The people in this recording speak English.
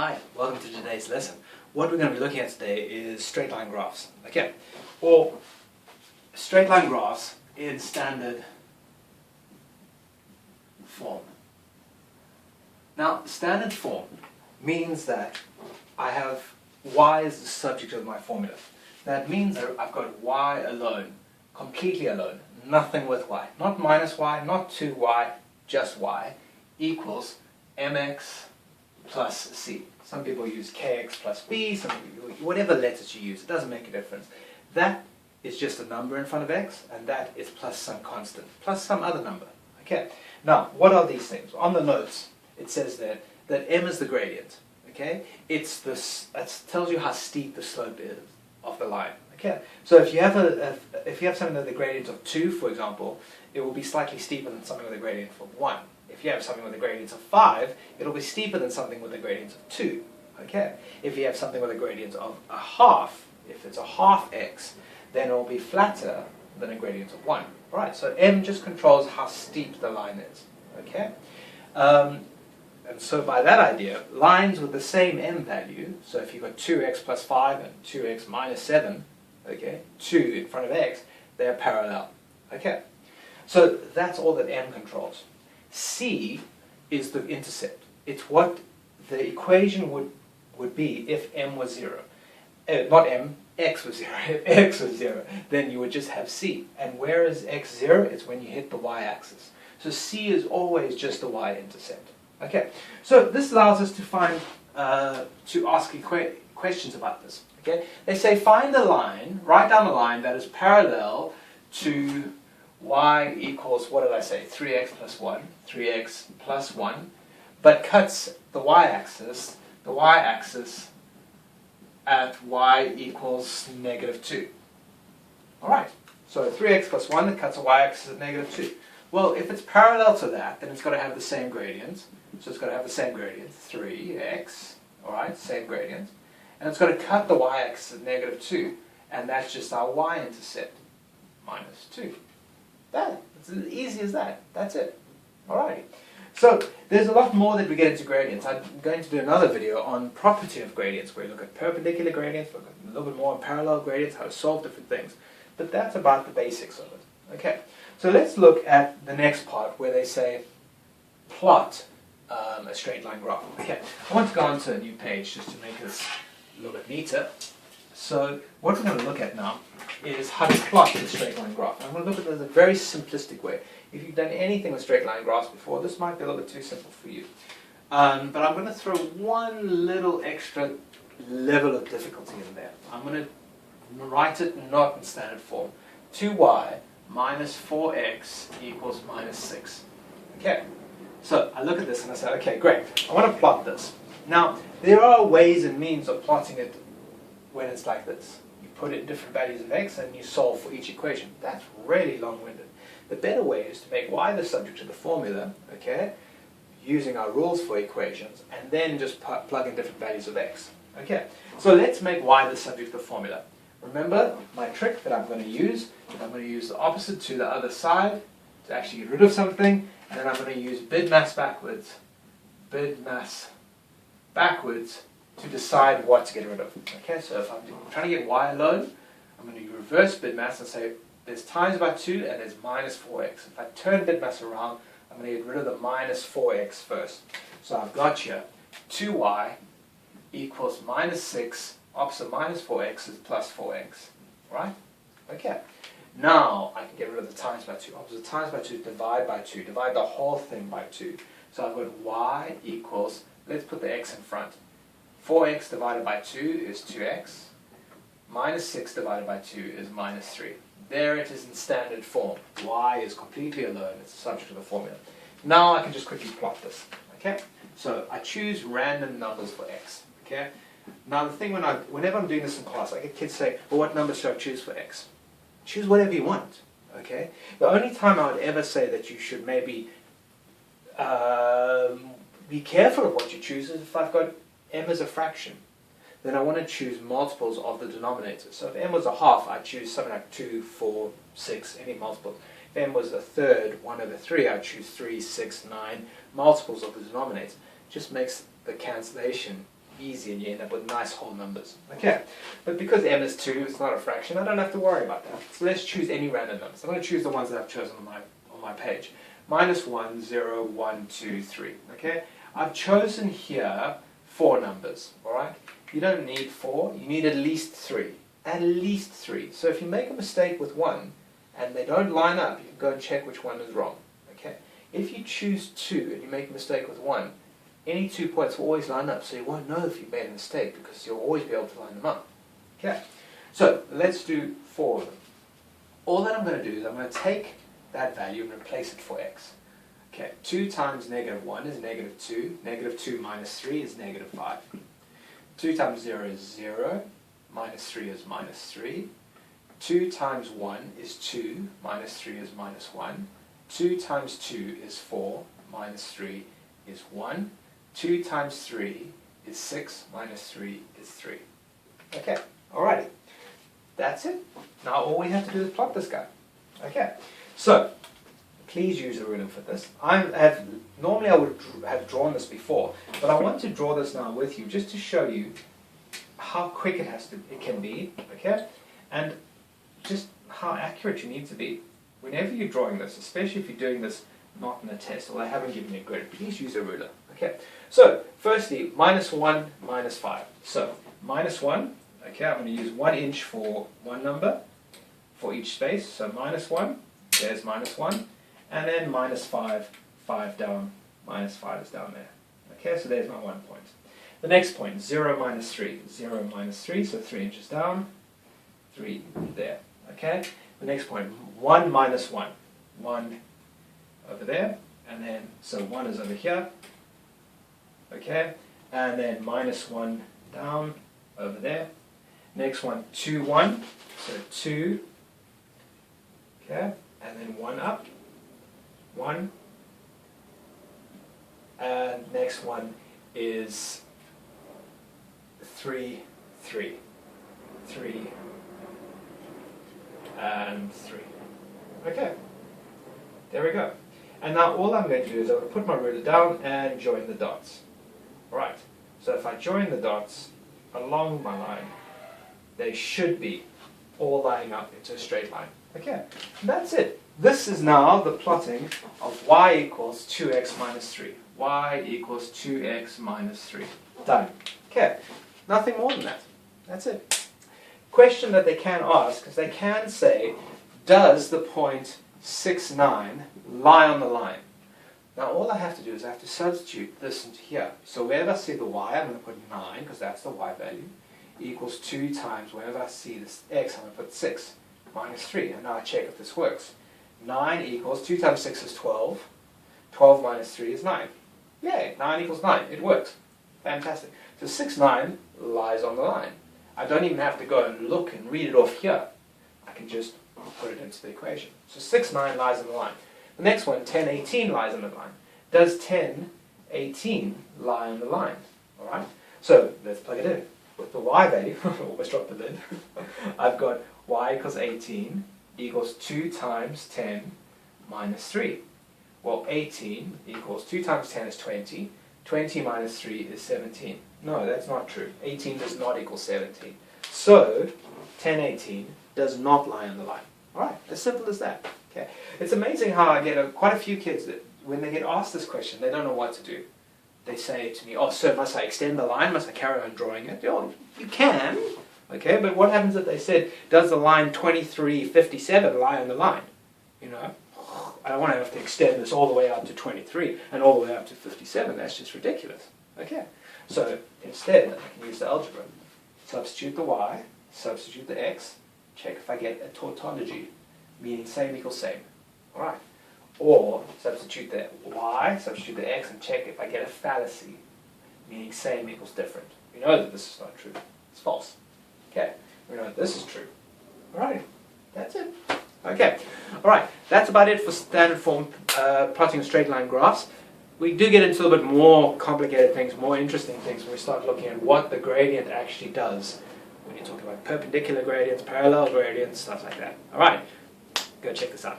Hi, welcome to today's lesson. What we're going to be looking at today is straight line graphs. Okay, or straight line graphs in standard form. Now, standard form means that I have y as the subject of my formula. That means that I've got y alone, completely alone, nothing with y. Not minus y, not 2y, just y, equals mx plus c. Some people use kx plus b, some people, whatever letters you use, it doesn't make a difference. That is just a number in front of x, and that is plus some constant, plus some other number. Okay. Now, what are these things? On the notes, it says there that m is the gradient. Okay. It tells you how steep the slope is of the line. Okay. So if you have something with a gradient of 2, for example, it will be slightly steeper than something with a gradient of 1. If you have something with a gradient of 5, it'll be steeper than something with a gradient of 2. Okay? If you have something with a gradient of a half, if it's a half x, then it'll be flatter than a gradient of 1. Right? So m just controls how steep the line is. Okay? And so by that idea, lines with the same m value, so if you've got 2x plus 5 and 2x minus 7, okay, 2 in front of x, they're parallel. Okay? So that's all that m controls. C is the intercept. It's what the equation would be if m was 0. Not m, x was 0. If x was 0, then you would just have c. And where is x 0? It's when you hit the y-axis. So c is always just the y-intercept. Okay, so this allows us to find, to ask questions about this. Okay, they say find a line, write down a line that is parallel to y equals, what did I say, 3x plus 1, 3x plus 1, but cuts the y-axis at y equals negative 2. Alright, so 3x plus 1 that cuts the y-axis at negative 2. Well, if it's parallel to that, then it's got to have the same gradient. So it's got to have the same gradient, 3x, alright, same gradient. And it's got to cut the y-axis at negative 2, and that's just our y-intercept, minus 2. It's as easy as that. That's it. Alright. So there's a lot more that we get into gradients. I'm going to do another video on property of gradients, where we look at perpendicular gradients, look at a little bit more on parallel gradients, how to solve different things. But that's about the basics of it. Okay. So let's look at the next part where they say plot a straight line graph. Okay. I want to go on to a new page just to make this a little bit neater. So what we're going to look at now is how to plot the straight line graph. I'm going to look at it as a very simplistic way. If you've done anything with straight line graphs before, this might be a little bit too simple for you. But I'm going to throw one little extra level of difficulty in there. I'm going to write it not in standard form. 2y minus 4x equals minus 6. Okay, so I look at this and I say, okay, great, I want to plot this. Now, there are ways and means of plotting it when it's like this. You put in different values of x and you solve for each equation. That's really long-winded. The better way is to make y the subject of the formula, okay, using our rules for equations, and then just plug in different values of x. Okay, so let's make y the subject of the formula. Remember my trick that I'm going to use, the opposite to the other side to actually get rid of something, and then I'm going to use BIDMAS backwards to decide what to get rid of. Okay, so if I'm trying to get y alone, I'm going to reverse BIDMAS and say there's times by 2 and there's minus 4x. If I turn BIDMAS around, I'm going to get rid of the minus 4x first. So I've got here 2y equals minus 6, opposite minus 4x is plus 4x. Right? Okay. Now I can get rid of the times by 2. Opposite times by 2, divide by 2. Divide the whole thing by 2. So I've got y equals, let's put the x in front. 4x divided by 2 is 2x. Minus 6 divided by 2 is minus 3. There it is in standard form. Y is completely alone. It's the subject of the formula. Now I can just quickly plot this. Okay? So I choose random numbers for x. Okay? Now the thing whenever I'm doing this in class, I get kids say, well, what number should I choose for x? Choose whatever you want. Okay? The only time I would ever say that you should maybe be careful of what you choose is if I've got m as a fraction. Then I want to choose multiples of the denominator. So if m was a half, I'd choose something like 2, 4, 6, any multiple. If m was a third, 1 over 3, I'd choose 3, 6, 9, multiples of the denominator. Just makes the cancellation easy and you end up with nice whole numbers. Okay, but because m is 2, it's not a fraction, I don't have to worry about that. So let's choose any random numbers. I'm going to choose the ones that I've chosen on my page. -1, 0, 1, 2, 3. Okay, I've chosen here 4 numbers. All right, you don't need 4, you need at least 3. At least 3. So if you make a mistake with 1 and they don't line up, you can go and check which one is wrong. Okay, if you choose 2 and you make a mistake with 1, any 2 points will always line up, so you won't know if you made a mistake because you'll always be able to line them up. Okay, so let's do 4 of them. All that I'm going to do is I'm going to take that value and replace it for x. Okay, 2 times -1 is -2. -2 minus 3 is -5. 2 times 0 is 0. Minus 3 is -3. 2 times 1 is 2. Minus 3 is -1. 2 times 2 is 4. Minus 3 is 1. 2 times 3 is 6. Minus 3 is 3. Okay, alrighty. That's it. Now all we have to do is plot this guy. Okay, so please use a ruler for this. Normally I would have drawn this before, but I want to draw this now with you just to show you how quick it can be, okay, and just how accurate you need to be. Whenever you're drawing this, especially if you're doing this not in a test, or they haven't given you a grid, please use a ruler. Okay, so firstly, -1, -5. So -1, okay, I'm going to use 1 inch for one number for each space. So -1, there's -1, and then -5, 5 down, -5 is down there. Okay, so there's my 1 point. The next point, 0 minus 3. 0 minus 3, so 3 inches down, 3 there. Okay? The next point, 1 minus 1. 1 over there, and then, so 1 is over here. Okay? And then -1 down, over there. Next one, 2, 1. So 2. Okay? And then 1 up. 1. And next one is 3, 3, 3, and 3. Okay, there we go. And now all I'm going to do is I'm going to put my ruler down and join the dots. Right, so if I join the dots along my line, they should be all lining up into a straight line. Okay, that's it. This is now the plotting of y equals 2x minus 3. Y equals 2x minus 3. Done. Okay. Nothing more than that. That's it. Question that they can ask is they can say, does the point 6, 9 lie on the line? Now all I have to do is I have to substitute this into here. So wherever I see the y, I'm going to put 9, because that's the y value, equals 2 times wherever I see this x, I'm going to put 6 minus 3. And now I check if this works. 9 equals, 2 times 6 is 12. 12 minus 3 is 9. Yay, 9 equals 9. It works. Fantastic. So 6, 9 lies on the line. I don't even have to go and look and read it off here. I can just put it into the equation. So 6, 9 lies on the line. The next one, 10, 18 lies on the line. Does 10, 18 lie on the line? Alright? So let's plug it in. With the y value, almost dropped the lid, I've got y equals 18 equals 2 times 10 minus 3. Well, 18 equals 2 times 10 is 20. 20 minus 3 is 17. No, that's not true. 18 does not equal 17. So, 10, 18 does not lie on the line. Alright, as simple as that. Okay. It's amazing how I get quite a few kids that when they get asked this question, they don't know what to do. They say to me, oh, so must I extend the line? Must I carry on drawing it? Oh, you can. Okay, but what happens if they said, does the line 2357 lie on the line? You know, I don't want to have to extend this all the way out to 23 and all the way up to 57. That's just ridiculous. Okay, so instead I can use the algebra. Substitute the y, substitute the x, check if I get a tautology, meaning same equals same. Alright. Or substitute the y, substitute the x, and check if I get a fallacy, meaning same equals different. We know that this is not true. It's false. Okay, we know that this is true. Alright, that's it. Okay, alright, that's about it for standard form plotting straight line graphs. We do get into a little bit more complicated things, more interesting things when we start looking at what the gradient actually does. When you're talking about perpendicular gradients, parallel gradients, stuff like that. Alright, go check this out.